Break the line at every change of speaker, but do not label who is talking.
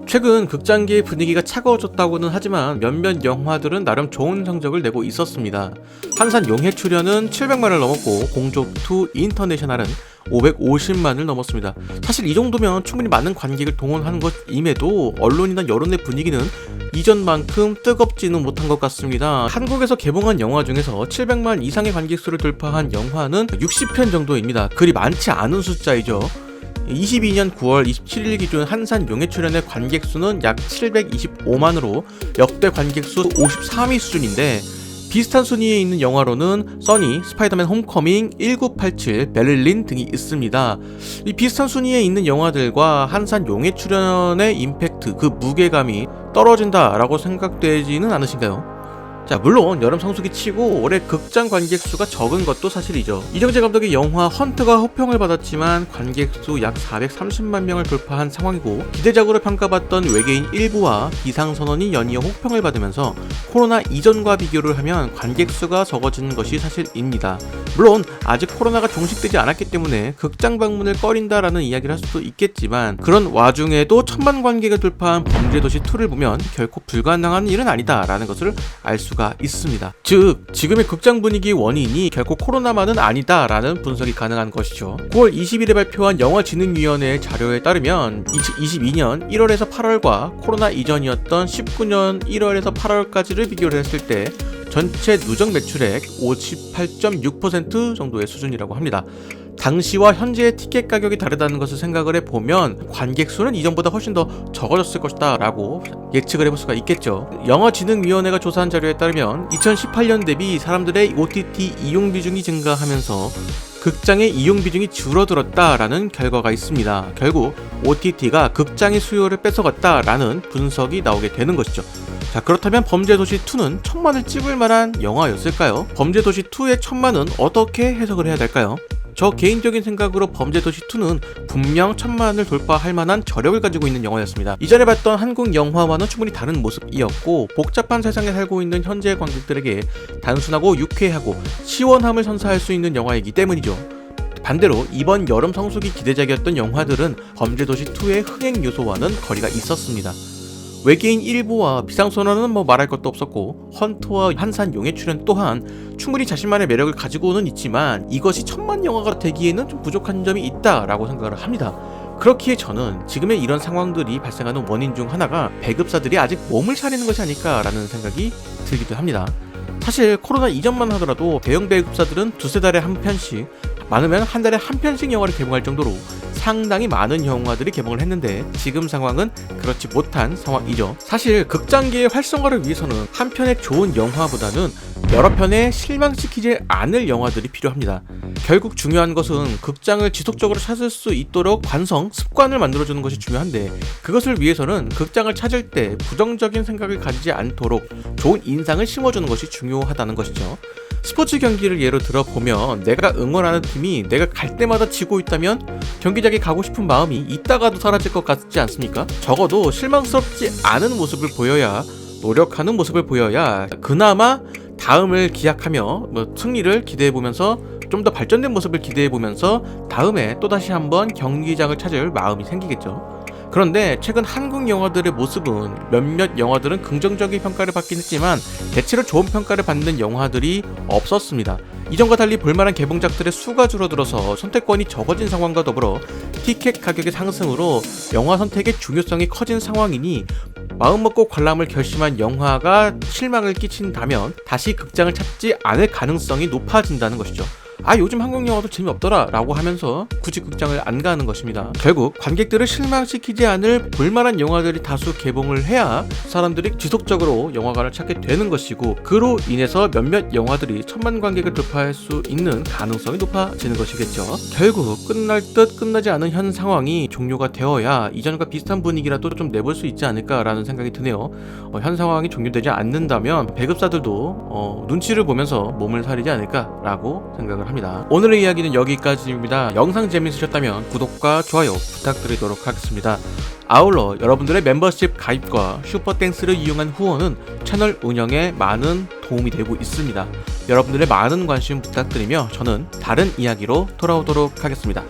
최근 극장계의 분위기가 차가워졌다고는 하지만 몇몇 영화들은 나름 좋은 성적을 내고 있었습니다. 한산 용해 출연은 700만을 넘었고 공조2 인터내셔널은 550만을 넘었습니다. 사실 이 정도면 충분히 많은 관객을 동원한 것임에도 언론이나 여론의 분위기는 이전만큼 뜨겁지는 못한 것 같습니다. 한국에서 개봉한 영화 중에서 700만 이상의 관객수를 돌파한 영화는 60편 정도입니다. 그리 많지 않은 숫자이죠. 22년 9월 27일 기준 한산 용해 출연의 관객수는 약 725만으로 역대 관객수 53위 수준인데, 비슷한 순위에 있는 영화로는 써니, 스파이더맨 홈커밍, 1987, 베를린 등이 있습니다. 이 비슷한 순위에 있는 영화들과 한산 용해 출연의 임팩트, 그 무게감이 떨어진다라고 생각되지는 않으신가요? 자, 물론 여름 성수기 치고 올해 극장 관객수가 적은 것도 사실이죠. 이정재 감독의 영화 헌트가 호평을 받았지만 관객수 약 430만 명을 돌파한 상황이고, 기대작으로 평가받던 외계인 일부와 비상선언이 연이어 호평을 받으면서 코로나 이전과 비교를 하면 관객수가 적어진 것이 사실입니다. 물론 아직 코로나가 종식되지 않았기 때문에 극장 방문을 꺼린다라는 이야기를 할 수도 있겠지만, 그런 와중에도 1000만 관객을 돌파한 범죄도시2를 보면 결코 불가능한 일은 아니다라는 것을 알 수가 있습니다. 즉, 지금의 극장 분위기 원인이 결코 코로나만은 아니다라는 분석이 가능한 것이죠. 9월 20일에 발표한 영화진흥위원회의 자료에 따르면 2022년 1월에서 8월과 코로나 이전이었던 19년 1월에서 8월까지를 비교를 했을 때 전체 누적 매출액 58.6% 정도의 수준이라고 합니다. 당시와 현재의 티켓 가격이 다르다는 것을 생각을 해보면 관객 수는 이전보다 훨씬 더 적어졌을 것이다 라고 예측을 해볼 수가 있겠죠. 영화진흥위원회가 조사한 자료에 따르면 2018년 대비 사람들의 OTT 이용 비중이 증가하면서 극장의 이용 비중이 줄어들었다라는 결과가 있습니다. 결국 OTT가 극장의 수요를 뺏어갔다라는 분석이 나오게 되는 것이죠. 자, 그렇다면 범죄도시2는 1000만을 찍을 만한 영화였을까요? 범죄도시2의 1000만은 어떻게 해석을 해야 될까요? 저 개인적인 생각으로 범죄도시2는 분명 1000만을 돌파할 만한 저력을 가지고 있는 영화였습니다. 이전에 봤던 한국 영화와는 충분히 다른 모습이었고, 복잡한 세상에 살고 있는 현재 관객들에게 단순하고 유쾌하고 시원함을 선사할 수 있는 영화이기 때문이죠. 반대로 이번 여름 성수기 기대작이었던 영화들은 범죄도시2의 흥행 요소와는 거리가 있었습니다. 외계인 일부와 비상선언은 말할 것도 없었고, 헌트와 한산 용해 출연 또한 충분히 자신만의 매력을 가지고는 있지만 이것이 1000만 영화가 되기에는 좀 부족한 점이 있다라고 생각을 합니다. 그렇기에 저는 지금의 이런 상황들이 발생하는 원인 중 하나가 배급사들이 아직 몸을 사리는 것이 아닐까라는 생각이 들기도 합니다. 사실 코로나 이전만 하더라도 대형 배급사들은 두세 달에 한 편씩, 많으면 한 달에 한 편씩 영화를 개봉할 정도로 상당히 많은 영화들이 개봉을 했는데, 지금 상황은 그렇지 못한 상황이죠. 사실 극장계의 활성화를 위해서는 한 편의 좋은 영화보다는 여러 편에 실망시키지 않을 영화들이 필요합니다. 결국 중요한 것은 극장을 지속적으로 찾을 수 있도록 관성, 습관을 만들어주는 것이 중요한데, 그것을 위해서는 극장을 찾을 때 부정적인 생각을 가지지 않도록 좋은 인상을 심어주는 것이 중요하다는 것이죠. 스포츠 경기를 예로 들어보면 내가 응원하는 팀이 내가 갈 때마다 지고 있다면 경기장에 가고 싶은 마음이 있다가도 사라질 것 같지 않습니까? 적어도 실망스럽지 않은 모습을 보여야, 노력하는 모습을 보여야 그나마 다음을 기약하며 승리를 기대해보면서 좀 더 발전된 모습을 기대해보면서 다음에 또다시 한번 경기장을 찾을 마음이 생기겠죠. 그런데 최근 한국 영화들의 모습은, 몇몇 영화들은 긍정적인 평가를 받긴 했지만 대체로 좋은 평가를 받는 영화들이 없었습니다. 이전과 달리 볼만한 개봉작들의 수가 줄어들어서 선택권이 적어진 상황과 더불어 티켓 가격의 상승으로 영화 선택의 중요성이 커진 상황이니, 마음먹고 관람을 결심한 영화가 실망을 끼친다면 다시 극장을 찾지 않을 가능성이 높아진다는 것이죠. 요즘 한국 영화도 재미없더라 라고 하면서 굳이 극장을 안 가는 것입니다. 결국 관객들을 실망시키지 않을 볼만한 영화들이 다수 개봉을 해야 사람들이 지속적으로 영화관을 찾게 되는 것이고, 그로 인해서 몇몇 영화들이 1000만 관객을 돌파할 수 있는 가능성이 높아지는 것이겠죠. 결국 끝날 듯 끝나지 않은 현 상황이 종료가 되어야 이전과 비슷한 분위기라도 좀 내볼 수 있지 않을까라는 생각이 드네요. 현 상황이 종료되지 않는다면 배급사들도 눈치를 보면서 몸을 사리지 않을까라고 생각을 합니다. 오늘의 이야기는 여기까지입니다. 영상 재밌으셨다면 구독과 좋아요 부탁드리도록 하겠습니다. 아울러 여러분들의 멤버십 가입과 슈퍼땡스를 이용한 후원은 채널 운영에 많은 도움이 되고 있습니다. 여러분들의 많은 관심 부탁드리며 저는 다른 이야기로 돌아오도록 하겠습니다.